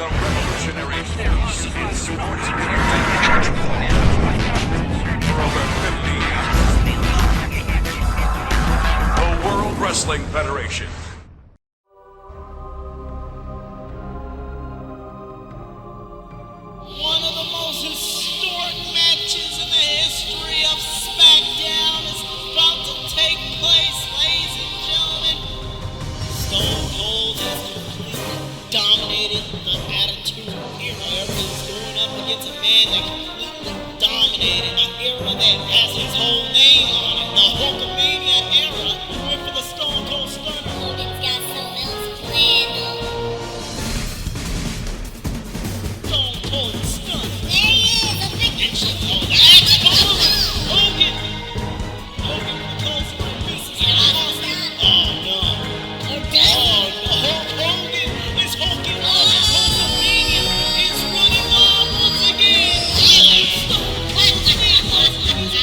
The revolutionary force in sports entertainment for over 50 years. The World Wrestling Federation. One of the most historic matches in the history of SmackDown is about to take place, ladies and gentlemen. Stone Cold has completely dominated the Attitude Era. Everything's going up against a man that completely dominated an era that has his whole name on it. The Hulkamania era. We went for the Stone Cold Stunner. Hogan's got something else planned though. Stone Cold Stunner. There he is, a victory. Oh, that's Hogan. Hogan calls for the pieces. Oh no. Oh no. Hulk Hogan is hulking up. Hulkamania is running wild once again. Stone Cold Steve Austin is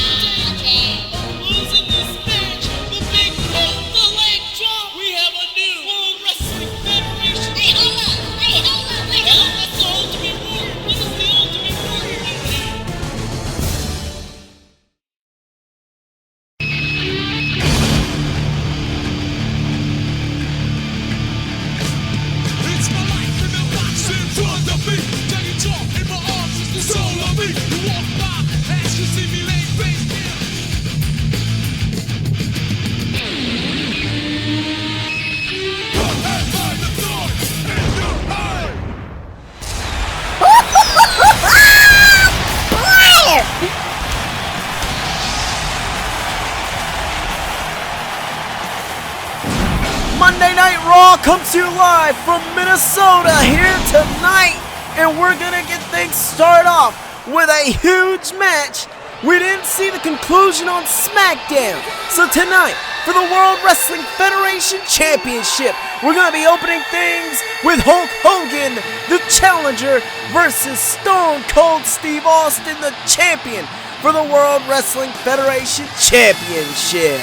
losing this match. The big hook, the leg drop. We have a new World Wrestling Federation. Hey, hold up. Hell, that's the Ultimate Warrior. What does the Ultimate Warrior do here? It's my life in the box in front of me. Then you talk in my arms, it's the soul of me. You walk by, as you see me laying face down. Go ahead, find the thorns in your eye. FLAIR! Monday Night Raw comes to you live from Minnesota here tonight, and we're gonna get things started off with a huge match. We didn't see the conclusion on SmackDown, so tonight for the World Wrestling Federation Championship, we're gonna be opening things with Hulk Hogan, the challenger, versus Stone Cold Steve Austin, the champion for the World Wrestling Federation Championship.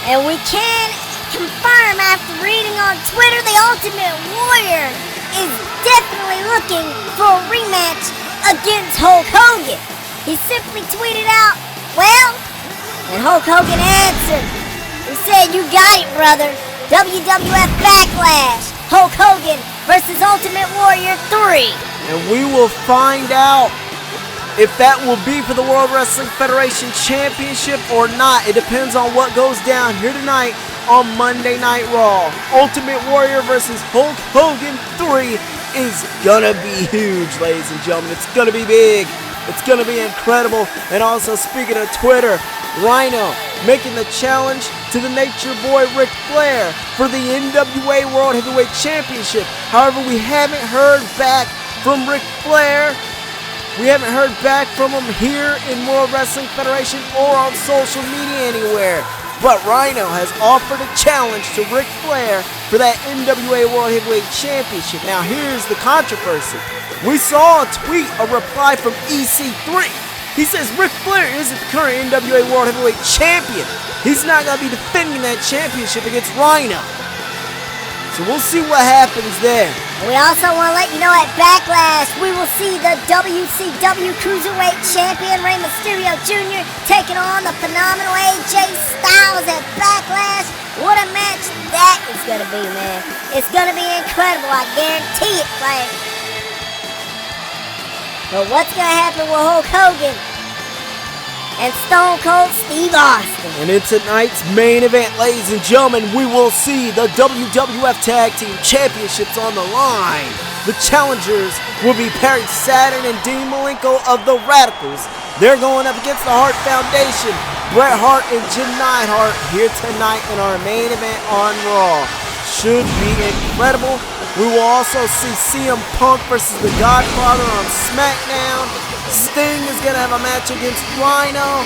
And we can confirm after reading on Twitter, the Ultimate Warrior is definitely looking for a rematch against Hulk Hogan. He simply tweeted out, well, and Hulk Hogan answered. He said, you got it, brother. WWF Backlash, Hulk Hogan versus Ultimate Warrior 3. And we will find out if that will be for the World Wrestling Federation Championship or not. It depends on what goes down here tonight on Monday Night Raw. Ultimate Warrior versus Hulk Hogan 3 is gonna be huge, ladies and gentlemen. It's gonna be big. It's gonna be incredible. And also, speaking of Twitter, RHYNO making the challenge to the Nature Boy Ric Flair for the NWA World Heavyweight Championship. However, we haven't heard back from Ric Flair. We haven't heard back from him here in World Wrestling Federation or on social media anywhere. But RYDER has offered a challenge to Ric Flair for that NWA World Heavyweight Championship. Now here's the controversy. We saw a tweet, a reply from EC3. He says Ric Flair isn't the current NWA World Heavyweight Champion. He's not going to be defending that championship against RYDER. So we'll see what happens there. We also want to let you know at Backlash, we will see the WCW Cruiserweight Champion Rey Mysterio Jr. taking on the phenomenal AJ Styles at Backlash. What a match that is going to be, man. It's going to be incredible, I guarantee it, Clay. But what's going to happen with Hulk Hogan and Stone Cold Steve Austin? And in tonight's main event, ladies and gentlemen, we will see the WWF Tag Team Championships on the line. The challengers will be Perry Saturn and Dean Malenko of the Radicals. They're going up against the Hart Foundation, Bret Hart and Jim Neidhart here tonight in our main event on Raw. Should be incredible. We will also see CM Punk versus The Godfather on SmackDown. Sting is going to have a match against RHYNO.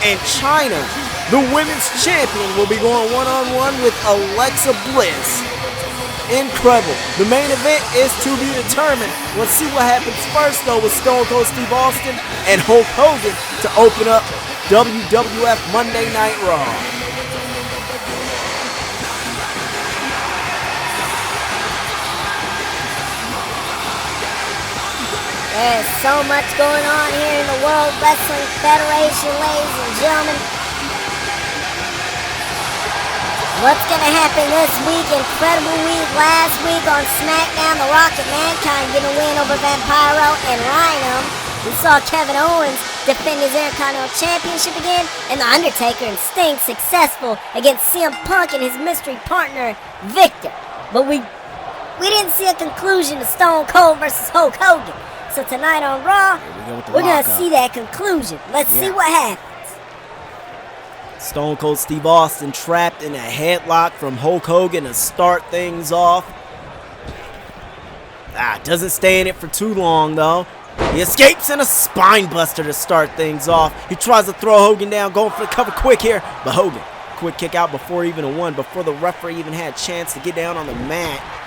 And Chyna, the women's champion, will be going one-on-one with Alexa Bliss. Incredible. The main event is to be determined. Let's see what happens first, though, with Stone Cold Steve Austin and Hulk Hogan to open up WWF Monday Night Raw. There's so much going on here in the World Wrestling Federation, ladies and gentlemen. What's going to happen this week? Incredible week last week on SmackDown. The Rock and Mankind getting a win over Vampiro and RHYNO. We saw Kevin Owens defend his Intercontinental Championship again, and The Undertaker and Sting successful against CM Punk and his mystery partner, Victor. But we didn't see a conclusion to Stone Cold versus Hulk Hogan. So tonight on Raw, we're going to see that conclusion. Let's see what happens. Stone Cold Steve Austin trapped in a headlock from Hulk Hogan to start things off. Doesn't stay in it for too long though. He escapes in a spine buster to start things off. He tries to throw Hogan down, going for the cover quick here. But Hogan, quick kick out before even a one, before the referee even had a chance to get down on the mat.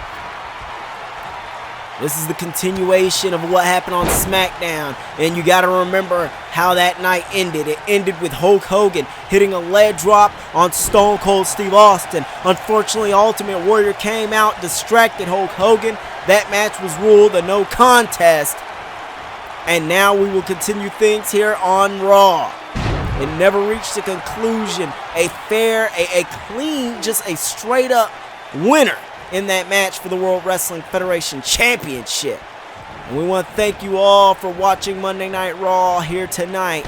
This is the continuation of what happened on SmackDown. And you got to remember how that night ended. It ended with Hulk Hogan hitting a leg drop on Stone Cold Steve Austin. Unfortunately, Ultimate Warrior came out, distracted Hulk Hogan. That match was ruled a no contest. And now we will continue things here on Raw. It never reached a conclusion. A fair, a clean, just a straight up winner in that match for the World Wrestling Federation Championship. And we want to thank you all for watching Monday Night Raw here tonight.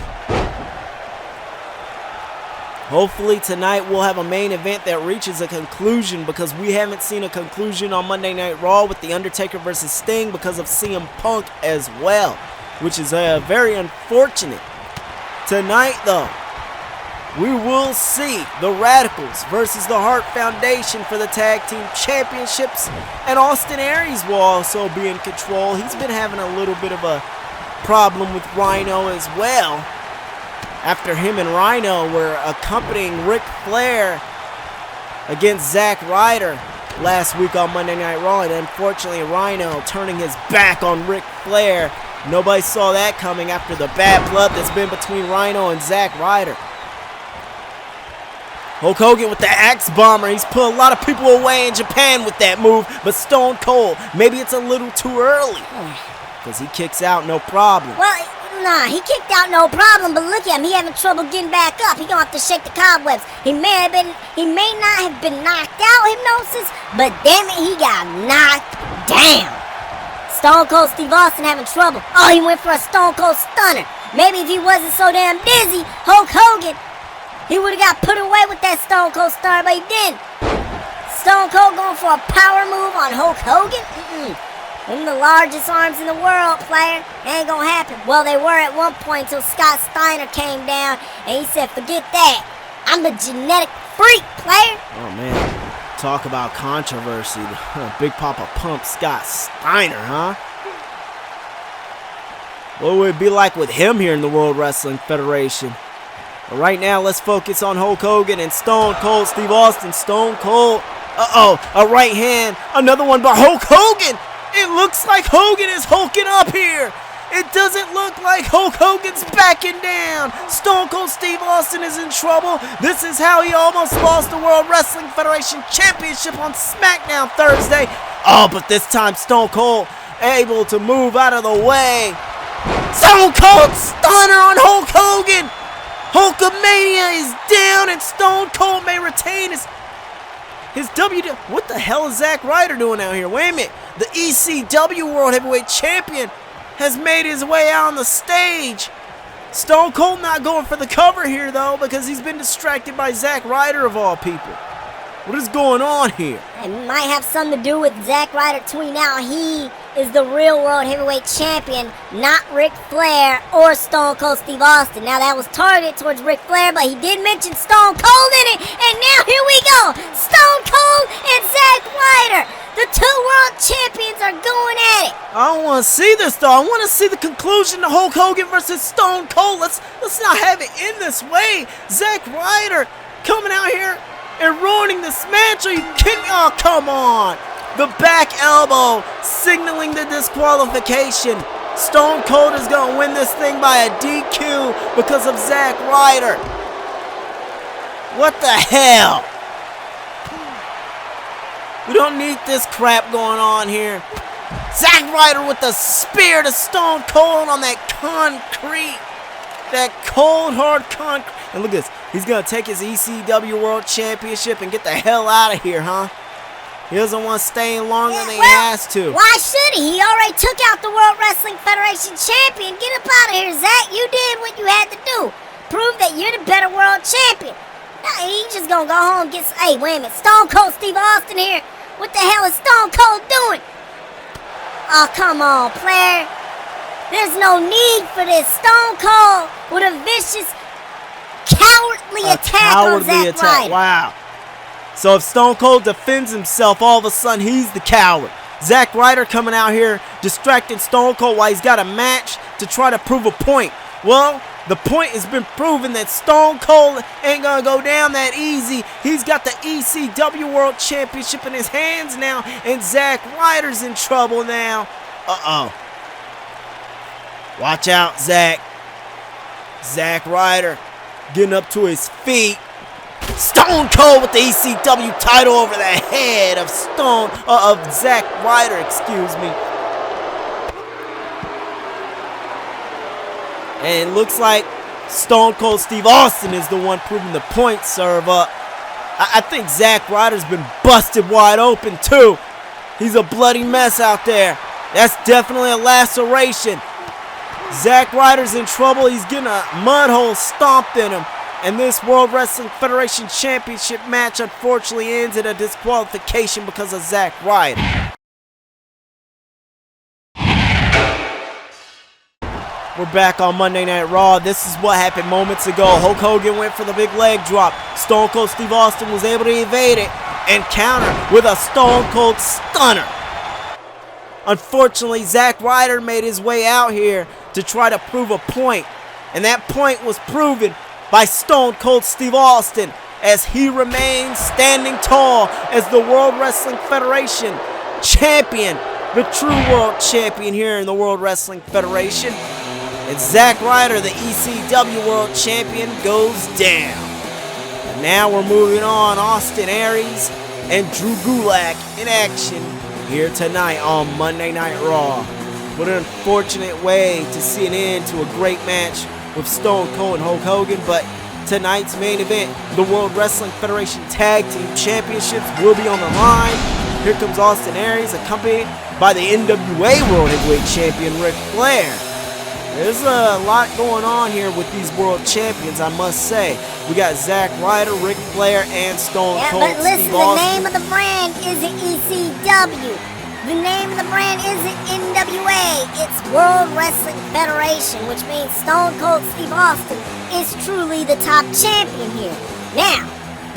Hopefully tonight we'll have a main event that reaches a conclusion, because we haven't seen a conclusion on Monday Night Raw with The Undertaker versus Sting because of CM Punk as well, which is very unfortunate. Tonight though, we will see the Radicals versus the Hart Foundation for the Tag Team Championships, and Austin Aries will also be in control. He's been having a little bit of a problem with RHYNO as well, after him and RHYNO were accompanying Ric Flair against ZACK RYDER last week on Monday Night Raw, and unfortunately RHYNO turning his back on Ric Flair. Nobody saw that coming after the bad blood that's been between RHYNO and ZACK RYDER. Hulk Hogan with the Axe Bomber. He's put a lot of people away in Japan with that move, but Stone Cold, maybe it's a little too early, because he kicks out no problem. Well, nah, he kicked out no problem, but look at him. He having trouble getting back up. He gonna have to shake the cobwebs. He may not have been knocked out, Hypnosis, but damn it, he got knocked down. Stone Cold Steve Austin having trouble. Oh, he went for a Stone Cold Stunner. Maybe if he wasn't so damn dizzy, Hulk Hogan, he would have got put away with that Stone Cold Stunner, but he didn't. Stone Cold going for a power move on Hulk Hogan? Them the largest arms in the world, player. Ain't gonna happen. Well, they were at one point until Scott Steiner came down and he said, forget that. I'm a genetic freak, player. Oh man, talk about controversy. Big Papa Pump Scott Steiner, huh? What would it be like with him here in the World Wrestling Federation? But right now, let's focus on Hulk Hogan and Stone Cold Steve Austin. Stone Cold, a right hand, another one by Hulk Hogan. It looks like Hogan is hulking up here. It doesn't look like Hulk Hogan's backing down. Stone Cold Steve Austin is in trouble. This is how he almost lost the World Wrestling Federation Championship on SmackDown Thursday. Oh, but this time Stone Cold able to move out of the way. Stone Cold Stunner on Hulk Hogan. Hulkamania is down, and Stone Cold may retain his WWF. What the hell is ZACK RYDER doing out here? Wait a minute. The ECW World Heavyweight Champion has made his way out on the stage. Stone Cold not going for the cover here, though, because he's been distracted by ZACK RYDER of all people. What is going on here? It might have something to do with ZACK RYDER tweeting out he is the real World Heavyweight Champion, not Ric Flair or Stone Cold Steve Austin. Now, that was targeted towards Ric Flair, but he did mention Stone Cold in it. And now here we go. Stone Cold and ZACK RYDER. The two world champions are going at it. I don't want to see this, though. I want to see the conclusion to Hulk Hogan versus Stone Cold. Let's not have it in this way. ZACK RYDER coming out here and ruining this match. Are you kidding me? Oh, come on. The back elbow signaling the disqualification. Stone Cold is going to win this thing by a DQ because of ZACK RYDER. What the hell? We don't need this crap going on here. Zack Ryder with the spear to Stone Cold on that concrete. That cold, hard concrete. And look at this. He's going to take his ECW World Championship and get the hell out of here, huh? He doesn't want to stay longer than he has to. Why should he? He already took out the World Wrestling Federation champion. Get up out of here, Zack. You did what you had to do. Prove that you're the better world champion. Now, he's just going to go home and get... Hey, wait a minute. Stone Cold Steve Austin here. What the hell is Stone Cold doing? Oh, come on, Flair. There's no need for this. Stone Cold with a vicious, cowardly attack on Zack Ryder. Wow. So if Stone Cold defends himself, all of a sudden he's the coward. Zack Ryder coming out here distracting Stone Cold while he's got a match to try to prove a point. Well, the point has been proven that Stone Cold ain't gonna go down that easy. He's got the ECW World Championship in his hands now, and Zack Ryder's in trouble now. Uh-oh. Watch out, Zack. Zack Ryder getting up to his feet. Stone Cold with the ECW title over the head of Zack Ryder, excuse me. And it looks like Stone Cold Steve Austin is the one proving the point serve up. I think Zack Ryder's been busted wide open too. He's a bloody mess out there. That's definitely a laceration. Zack Ryder's in trouble. He's getting a mud hole stomped in him. And this World Wrestling Federation Championship match unfortunately ends in a disqualification because of Zack Ryder. We're back on Monday Night Raw. This is what happened moments ago. Hulk Hogan went for the big leg drop. Stone Cold Steve Austin was able to evade it and counter with a Stone Cold Stunner. Unfortunately, Zack Ryder made his way out here to try to prove a point. And that point was proven by Stone Cold Steve Austin as he remains standing tall as the World Wrestling Federation champion, the true world champion here in the World Wrestling Federation. And Zack Ryder, the ECW World Champion, goes down. And now we're moving on. Austin Aries and Drew Gulak in action here tonight on Monday Night Raw. What an unfortunate way to see an end to a great match with Stone Cold and Hulk Hogan, but tonight's main event, the World Wrestling Federation Tag Team Championships, will be on the line. Here comes Austin Aries, accompanied by the NWA World Heavyweight Champion Ric Flair. There's a lot going on here with these world champions, I must say. We got Zack Ryder, Ric Flair, and Stone Cold but listen, Steve the Austin. name of the brand isn't ECW. The name of the brand isn't NWA. It's World Wrestling Federation, which means Stone Cold Steve Austin is truly the top champion here. Now,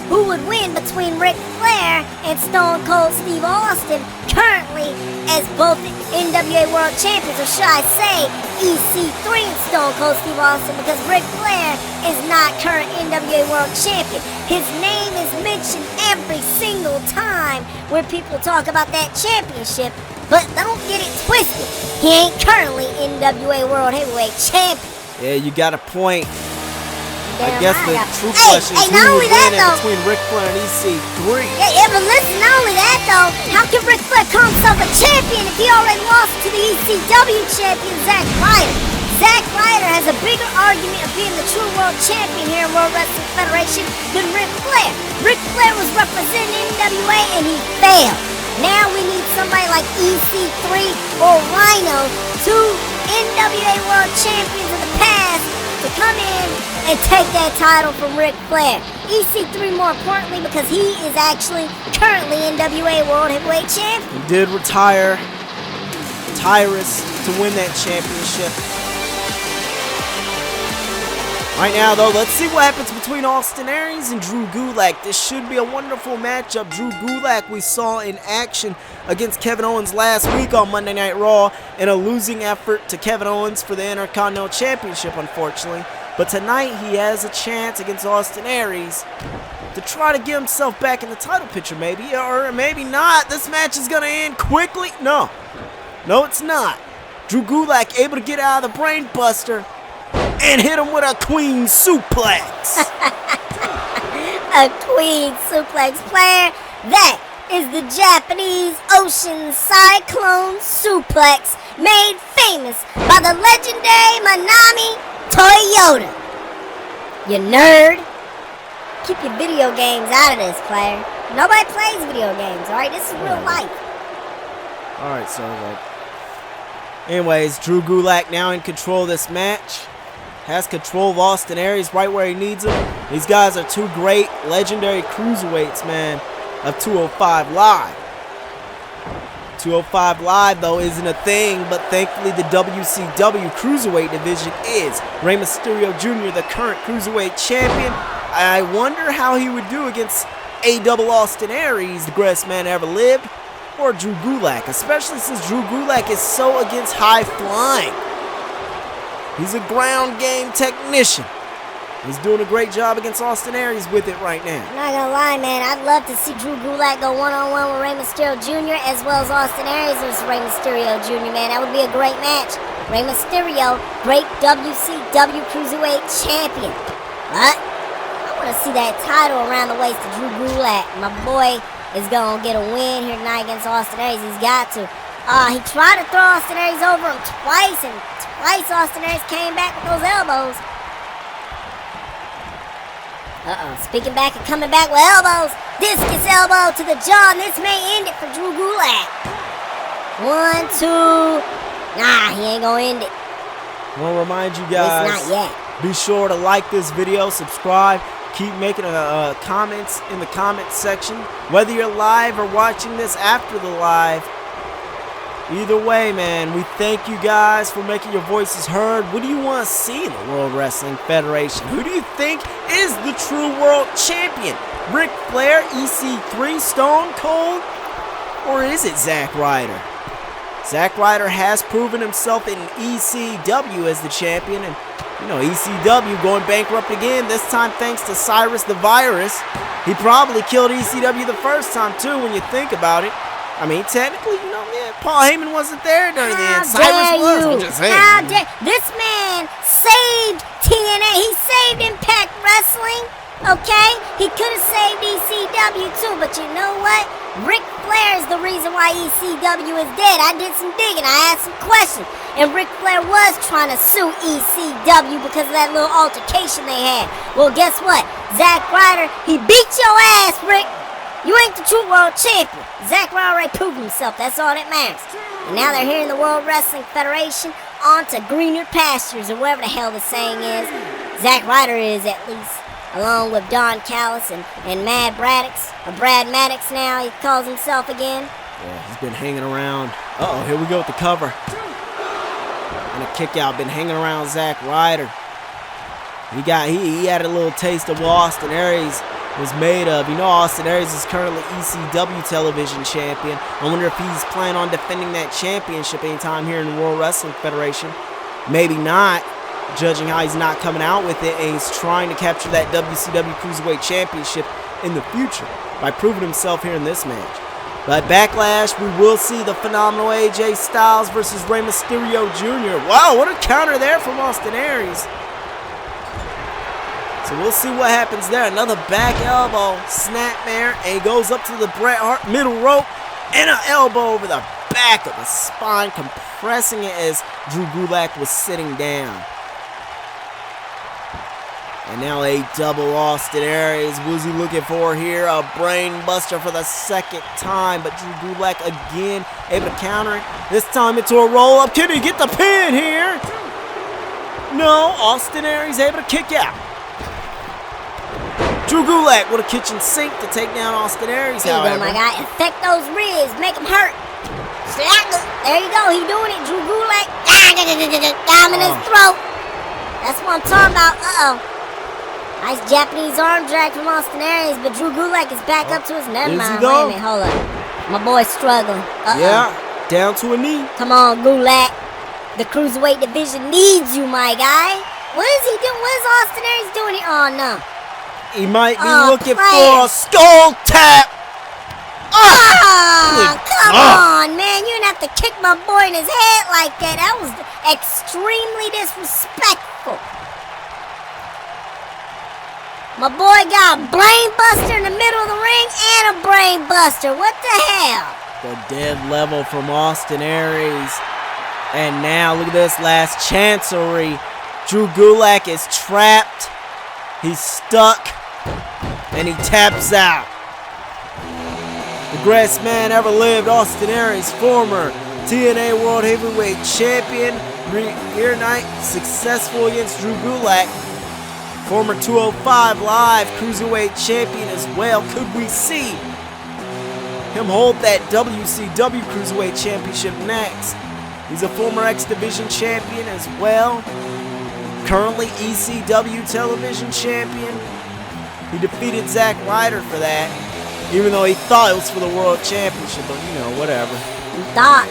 who would win between Ric Flair and Stone Cold Steve Austin, currently as both NWA World Champions, or should I say EC3 and Stone Cold Steve Austin, because Ric Flair is not current NWA World Champion. His name is mentioned every single time where people talk about that championship, but don't get it twisted. He ain't currently NWA World Heavyweight Champion. Yeah, you got a point. I guess the true Hey, question is not who only would that, win though. between Ric Flair and EC3. Yeah, but listen, not only that though, how can Ric Flair call himself a champion if he already lost to the ECW champion, Zack Ryder? Zack Ryder has a bigger argument of being the true world champion here in World Wrestling Federation than Ric Flair. Ric Flair was representing NWA and he failed. Now we need somebody like EC3 or RHYNO, two NWA World Champions of the past, to come in and take that title from Ric Flair. EC3 more importantly because he is actually currently NWA World Heavyweight Champion. He did retire Tyrus to win that championship. Right now, though, let's see what happens between Austin Aries and Drew Gulak. This should be a wonderful matchup. Drew Gulak we saw in action against Kevin Owens last week on Monday Night Raw in a losing effort to Kevin Owens for the Intercontinental Championship, unfortunately. But tonight, he has a chance against Austin Aries to try to get himself back in the title picture, maybe, or maybe not. This match is going to end quickly. No, it's not. Drew Gulak able to get out of the brain buster and hit him with a queen suplex. A queen suplex player. That is the Japanese Ocean Cyclone Suplex made famous by the legendary Manami Toyota. You nerd. Keep your video games out of this, player. Nobody plays video games, alright? This is real life. Alright, so anyways, Drew Gulak now in control of this match. Has control of Austin Aries right where he needs him. These guys are two great legendary cruiserweights, man, of 205 Live. 205 Live, though, isn't a thing, but thankfully the WCW Cruiserweight division is. Rey Mysterio Jr., the current Cruiserweight champion. I wonder how he would do against A-Double Austin Aries, the greatest man ever lived, or Drew Gulak, especially since Drew Gulak is so against high flying. He's a ground game technician. He's doing a great job against Austin Aries with it right now. I'm not gonna lie, man. I'd love to see Drew Gulak go one-on-one with Rey Mysterio Jr. as well as Austin Aries versus Rey Mysterio Jr., man. That would be a great match. Rey Mysterio, great WCW Cruiserweight champion. But I want to see that title around the waist of Drew Gulak. My boy is gonna get a win here tonight against Austin Aries. He's got to. He tried to throw Austin Aries over him twice, and twice Austin Aries came back with those elbows. Speaking back and coming back with elbows. Discus elbow to the jaw, and this may end it for Drew Gulak. 1, 2. Nah, he ain't gonna end it. I want to remind you guys, It's not yet. be sure to like this video, subscribe, keep making comments in the comment section. Whether you're live or watching this after the live, either way, man, we thank you guys for making your voices heard. What do you want to see in the World Wrestling Federation? Who do you think is the true world champion? Ric Flair, EC3, Stone Cold? Or is it Zack Ryder? Zack Ryder has proven himself in ECW as the champion, and you know, ECW going bankrupt again, this time thanks to Cyrus the Virus. He probably killed ECW the first time too when you think about it. I mean, technically, you know, yeah, Paul Heyman wasn't there during the end. Cyrus was. I'm just saying. How dare this man saved TNA. He saved Impact Wrestling. Okay, he could have saved ECW too, but you know what? Ric Flair is the reason why ECW is dead. I did some digging. I asked some questions, and Ric Flair was trying to sue ECW because of that little altercation they had. Well, guess what? Zack Ryder, he beat your ass, Rick. You ain't the true world champion. Zack Ryder already proved himself. That's all that matters. And now they're here in the World Wrestling Federation, on to greener pastures, or whatever the hell the saying is. Zack Ryder is, at least, along with Don Callis and Mad Braddox, or Brad Maddox now, he calls himself again. Yeah, he's been hanging around. Uh-oh, here we go with the cover. And a kick out, been hanging around Zack Ryder. He had a little taste of what Austin Aries was made of. You know, Austin Aries is currently ECW television champion. I wonder if he's planning on defending that championship anytime here in the World Wrestling Federation. Maybe not, judging how he's not coming out with it, and he's trying to capture that WCW Cruiserweight Championship in the future by proving himself here in this match. But Backlash, we will see the phenomenal AJ Styles versus Rey Mysterio Jr. Wow, what a counter there from Austin Aries. So we'll see what happens there. Another back elbow, snapmare, and he goes up to the Bret Hart middle rope, and an elbow over the back of the spine, compressing it as Drew Gulak was sitting down. And now a double Austin Aries. What's he looking for here? A brain buster for the second time, but Drew Gulak again able to counter it. This time into a roll up. Can he get the pin here? No, Austin Aries able to kick out. Drew Gulak with a kitchen sink to take down Austin Aries, There you however. go, my guy. Affect those ribs. Make them hurt. There you go. He doing it. Drew Gulak. Down in his throat. That's what I'm talking about. Uh-oh. Nice Japanese arm drag from Austin Aries, but Drew Gulak is back up to his... Never Is he mind. though? Wait a minute. Hold up. My boy's struggling. Uh-oh. Yeah, down to a knee. Come on, Gulak. The Cruiserweight division needs you, my guy. What is he doing? What is Austin Aries doing here? Oh, no. He might be Oh, looking player. for a skull tap. Oh, come God. on, man. You didn't have to kick my boy in his head like that. That was extremely disrespectful. My boy got a brain buster in the middle of the ring and a brain buster. What the hell? The dead level from Austin Aries. And now, look at this last chancery. Drew Gulak is trapped. He's stuck. And he taps out. The greatest man ever lived, Austin Aries, former TNA World Heavyweight Champion. Here tonight, successful against Drew Gulak. Former 205 Live Cruiserweight Champion as well. Could we see him hold that WCW Cruiserweight Championship next? He's a former X Division Champion as well. Currently ECW Television Champion. He defeated Zack Ryder for that, even though he thought it was for the World Championship, but you know, whatever. You thought.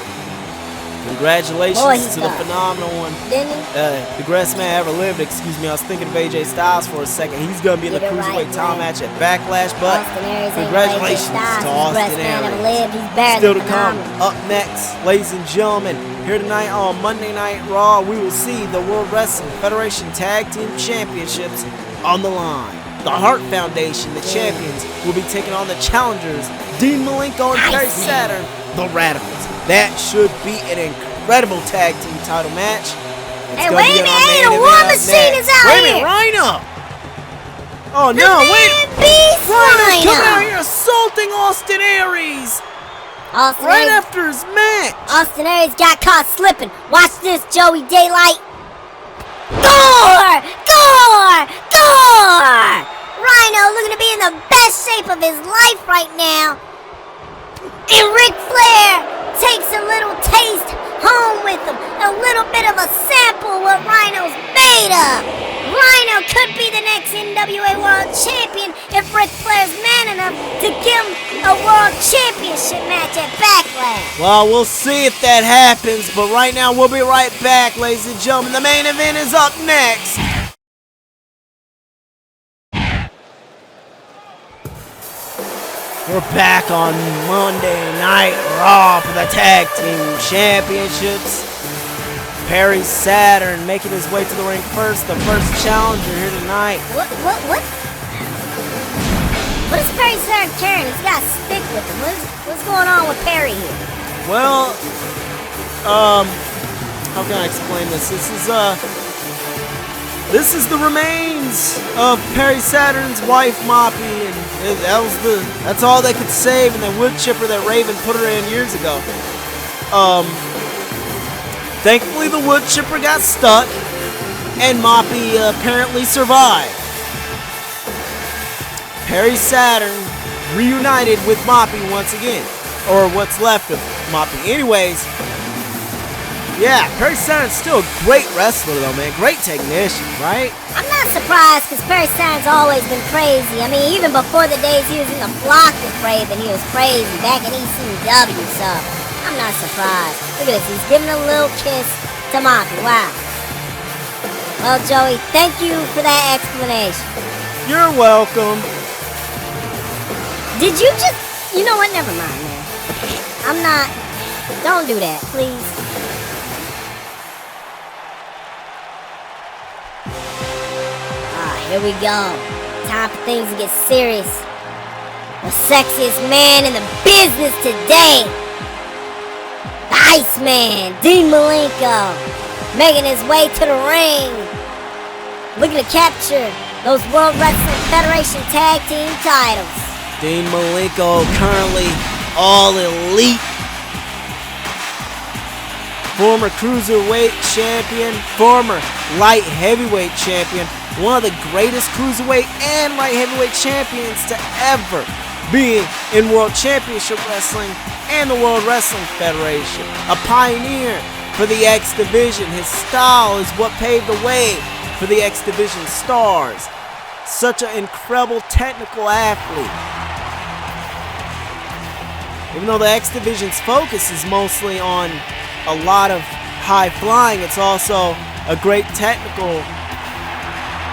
Congratulations to the phenomenal one. Didn't he? The greatest man ever lived, excuse me. I was thinking of AJ Styles for a second. He's going to be in the Cruiserweight title match at Backlash, but congratulations to Austin Aries. Still to come. Up next, ladies and gentlemen, here tonight on Monday Night Raw, we will see the World Wrestling Federation Tag Team Championships on the line. The Hart Foundation, the champions, will be taking on the challengers, Dean Malenko and Perry Saturn, the Radicals. That should be an incredible tag team title match. Hey, wait a minute, hey, the War Machine is out here. Wait a minute, RHYNO. Oh no, wait. Beast RHYNO's coming out here assaulting Austin Aries. Right after his match. Austin Aries got caught slipping. Watch this, Joey Daylight. Gore! Gore! Gore! RHYNO looking to be in the best shape of his life right now. And Ric Flair takes a little taste home with him. A little bit of a sample of what RHYNO's made of. RHYNO could be the next NWA World Champion if Ric Flair's man enough to give him a World Championship match at Backlash. Well, we'll see if that happens, but right now we'll be right back, ladies and gentlemen. The main event is up next. We're back on Monday Night Raw for the Tag Team Championships. Perry Saturn making his way to the ring first, the first challenger here tonight. What is Perry Saturn carrying? He's got a stick with him. What's going on with Perry here? Well, how can I explain this? This is the remains of Perry Saturn's wife, Moppy, and that's all they could save in the wood chipper that Raven put her in years ago. Thankfully, the wood chipper got stuck, and Moppy apparently survived. Perry Saturn reunited with Moppy once again, or what's left of Moppy. Anyways. Yeah, Perry Saturn's still a great wrestler, though, man. Great technician, right? I'm not surprised, because Perry Saturn's always been crazy. I mean, even before the days he was in the block with Raven, he was crazy back in ECW, so I'm not surprised. Look at this. He's giving a little kiss to Moppy. Wow. Well, Joey, thank you for that explanation. You're welcome. Did you just... You know what? Never mind, man. I'm not... Don't do that, please. Here we go. Time for things to get serious. The sexiest man in the business today. The Iceman, Dean Malenko, making his way to the ring. Looking to capture those World Wrestling Federation Tag Team titles. Dean Malenko currently all elite. Former Cruiserweight Champion, former Light Heavyweight Champion. One of the greatest cruiserweight and light heavyweight champions to ever be in World Championship Wrestling and the World Wrestling Federation. A pioneer for the X Division. His style is what paved the way for the X Division stars. Such an incredible technical athlete. Even though the X Division's focus is mostly on a lot of high flying, it's also a great technical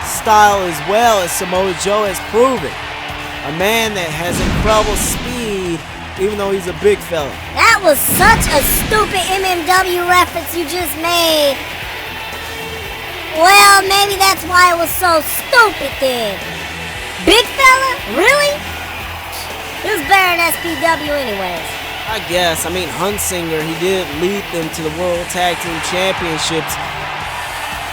style as well, as Samoa Joe has proven. A man that has incredible speed, even though he's a big fella. That was such a stupid MMW reference you just made. Well, maybe that's why it was so stupid then. Big fella? Really? Who's better than SPW anyways? I guess. I mean, Hunsinger, he did lead them to the World Tag Team Championships.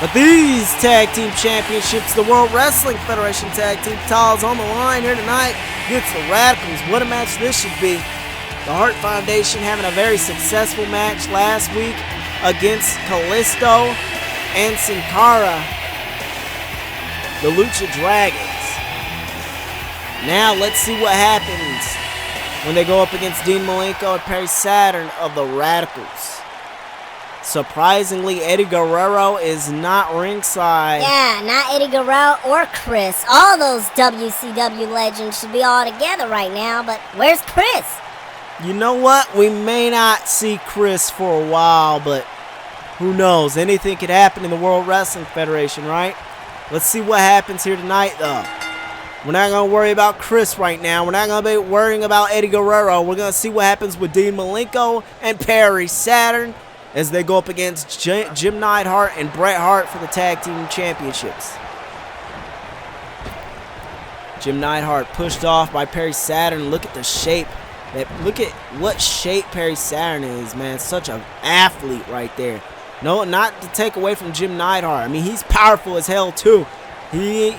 But these Tag Team Championships, the World Wrestling Federation Tag Team titles on the line here tonight against the Radicals. What a match this should be. The Hart Foundation having a very successful match last week against Kalisto and Sin Cara, the Lucha Dragons. Now let's see what happens when they go up against Dean Malenko and Perry Saturn of the Radicals. Surprisingly, Eddie Guerrero is not ringside. Yeah, not Eddie Guerrero or Chris. All those WCW legends should be all together right now, but where's Chris? You know what? We may not see Chris for a while, but who knows? Anything could happen in the World Wrestling Federation, right? Let's see what happens here tonight, though. We're not going to worry about Chris right now. We're not going to be worrying about Eddie Guerrero. We're going to see what happens with Dean Malenko and Perry Saturn as they go up against Jim Neidhart and Bret Hart for the Tag Team Championships. Jim Neidhart pushed off by Perry Saturn. Look at the shape. Look at what shape Perry Saturn is, man. Such an athlete right there. No, not to take away from Jim Neidhart. I mean, he's powerful as hell, too. He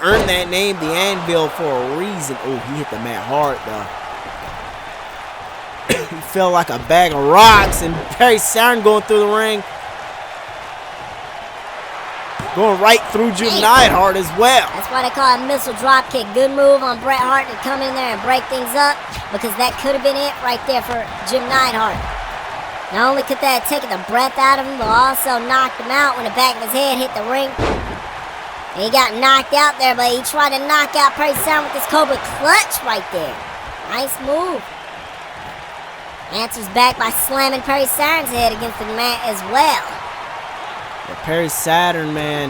earned that name, the Anvil, for a reason. Oh, he hit the mat hard, though. He felt like a bag of rocks, and Perry Saturn going through the ring. Going right through Jim Neidhart as well. That's why they call it a missile drop kick. Good move on Bret Hart to come in there and break things up, because that could have been it right there for Jim Neidhart. Not only could that have taken the breath out of him, but also knocked him out when the back of his head hit the ring. And he got knocked out there, but he tried to knock out Perry Saturn with this Cobra clutch right there. Nice move. Answers back by slamming Perry Saturn's head against the mat as well. But Perry Saturn, man,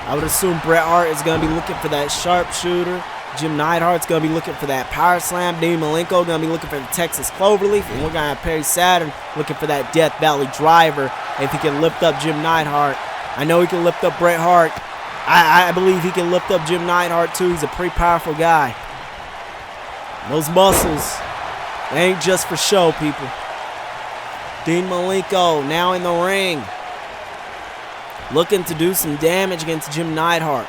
I would assume Bret Hart is going to be looking for that sharpshooter. Jim Neidhart's going to be looking for that power slam. Dean Malenko going to be looking for the Texas Cloverleaf. And we're going to have Perry Saturn looking for that Death Valley driver if he can lift up Jim Neidhart. I know he can lift up Bret Hart. I believe he can lift up Jim Neidhart too. He's a pretty powerful guy. Those muscles, they ain't just for show, people. Dean Malenko now in the ring, looking to do some damage against Jim Neidhart.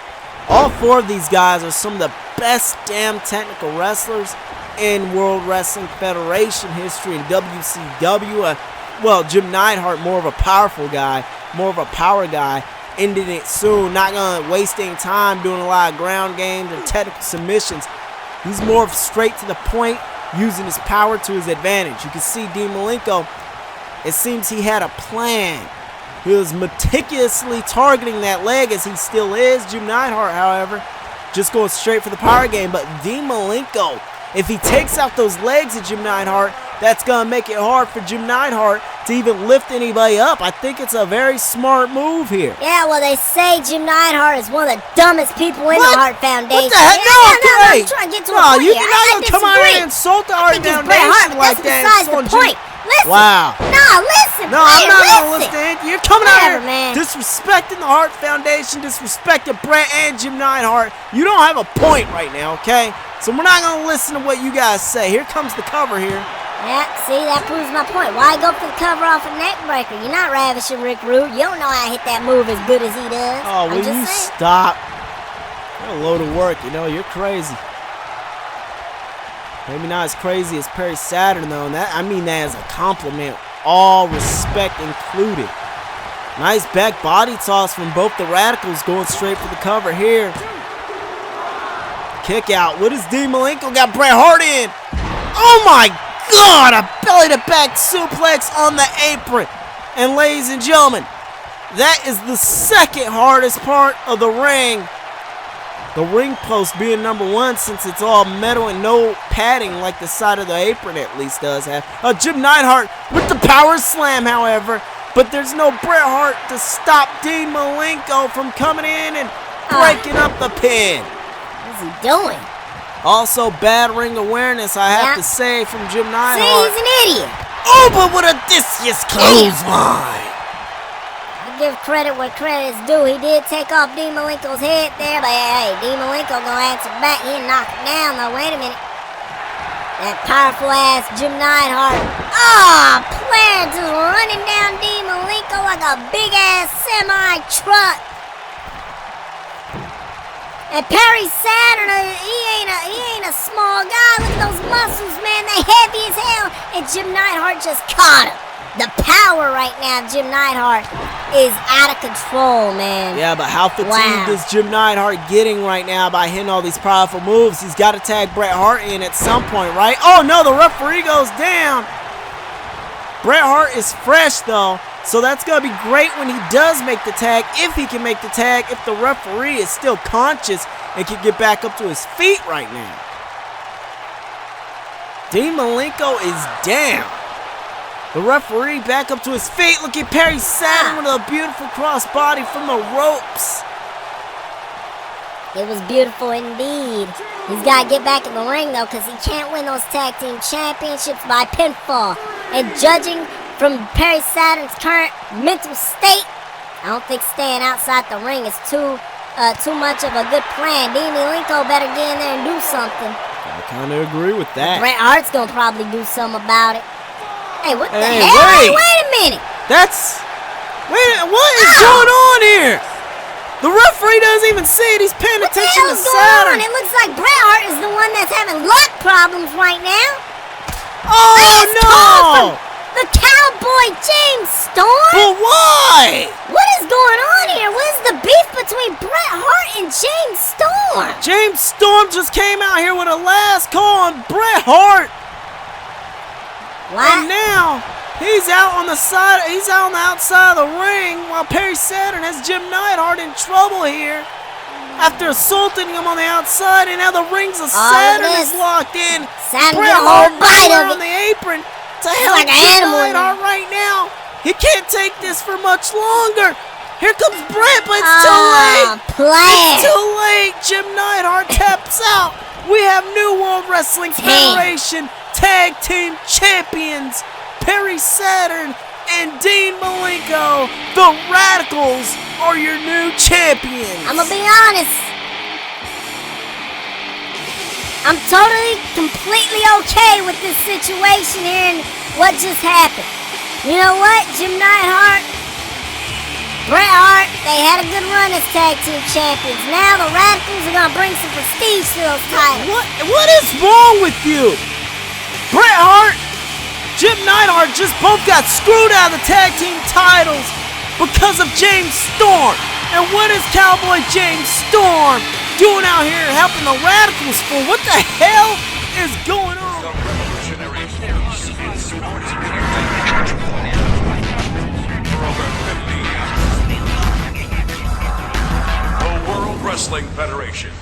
All four of these guys are some of the best damn technical wrestlers in World Wrestling Federation history and WCW. Well, Jim Neidhart, more of a powerful guy, more of a power guy. Ending it soon, not going to waste any time doing a lot of ground games and technical submissions. He's more straight to the point, using his power to his advantage. You can see Dean Malenko, it seems he had a plan. He was meticulously targeting that leg, as he still is. Jim Neidhart, however, just going straight for the power game. But Dean Malenko, if he takes out those legs of Jim Neidhart, that's going to make it hard for Jim Neidhart to even lift anybody up. I think it's a very smart move here. Yeah, well, they say Jim Neidhart is one of the dumbest people in the Hart Foundation. What the heck? No, I'm trying to get to a point you here. cannot gonna come out here and insult the Hart Foundation like that. That's besides the point. Listen. Wow. No, listen. No, I'm not going to listen. You're coming out here man. disrespecting the Hart Foundation, disrespecting Bret and Jim Neidhart. You don't have a point right now, okay? So we're not going to listen to what you guys say. Here comes the cover here. Yeah, see, that proves my point. Why go for the cover off a neck breaker? You're not ravishing Rick Rude. You don't know how to hit that move as good as he does. Oh, will you stop? You're a load of work, you know. You're crazy. Maybe not as crazy as Perry Saturn, though. And that, I mean that as a compliment. All respect included. Nice back body toss from both the Radicals, going straight for the cover here. Kick out. What does Dean Malenko got Bret Hart in? Oh my God! A belly-to-back suplex on the apron. And ladies and gentlemen, that is the second hardest part of the ring. The ring post being number one, since it's all metal and no padding like the side of the apron at least does have. Jim Neidhart with the power slam, however. But there's no Bret Hart to stop Dean Malenko from coming in and breaking up the pin. What's he doing? Also, bad ring awareness, I have to say, from Jim Neidhart. See, he's an idiot. Oh, but with a discus clothesline. give credit where credit is due. He did take off Dean Malenko's head there, but hey, Dean Malenko gonna answer back. He didn't knock him down though. Wait a minute. That powerful ass Jim Neidhart. Oh, Flair just running down Dean Malenko like a big ass semi truck. And Perry Saturn, he ain't a small guy. Look at those muscles, man. They heavy as hell. And Jim Neidhart just caught him. The power right now, Jim Neidhart, is out of control, man. Yeah, but how fatigued is Jim Neidhart getting right now by hitting all these powerful moves? He's got to tag Bret Hart in at some point, right? Oh, no, the referee goes down. Bret Hart is fresh, though, so that's going to be great when he does make the tag, if he can make the tag, if the referee is still conscious and can get back up to his feet right now. Dean Malenko is down. The referee back up to his feet. Look at Perry Saturn with a beautiful crossbody from the ropes. It was beautiful indeed. He's got to get back in the ring, though, because he can't win those tag team championships by pinfall. And judging from Perry Saturn's current mental state, I don't think staying outside the ring is too much of a good plan. Dean Malenko better get in there and do something. I kind of agree with that. Bret Hart's going to probably do something about it. Hey, what the hell? Wait. Hey, wait a minute. What is going on here? The referee doesn't even see it. He's paying attention to Saturn. It looks like Bret Hart is the one that's having luck problems right now. Oh, no. The Cowboy James Storm? But why? What is going on here? What is the beef between Bret Hart and James Storm? James Storm just came out here with a last call on Bret Hart. What? And now he's out on the side. He's out on the outside of the ring while Perry Saturn has Jim Neidhart in trouble here after assaulting him on the outside. And now the rings of Saturn is locked in. Saturn Bret get a whole Hart bite of on it. the apron to help like an Jim animal. Neidhart right now. He can't take this for much longer. Here comes Bret, but it's too late. It's too late. Jim Neidhart taps out. We have new World Wrestling Federation Tag Team Champions, Perry Saturn and Dean Malenko. The Radicals are your new champions. I'm gonna be honest. I'm totally, completely okay with this situation here and what just happened. You know what? Jim Neidhart, Bret Hart, they had a good run as tag team champions. Now the Radicals are gonna bring some prestige to those titles. What is wrong with you? Bret Hart, Jim Neidhart just both got screwed out of the tag team titles because of James Storm. And what is Cowboy James Storm doing out here helping the Radicals for? What the hell is going on? The revolutionary force in sports entertainment. For over 50 years. The World Wrestling Federation.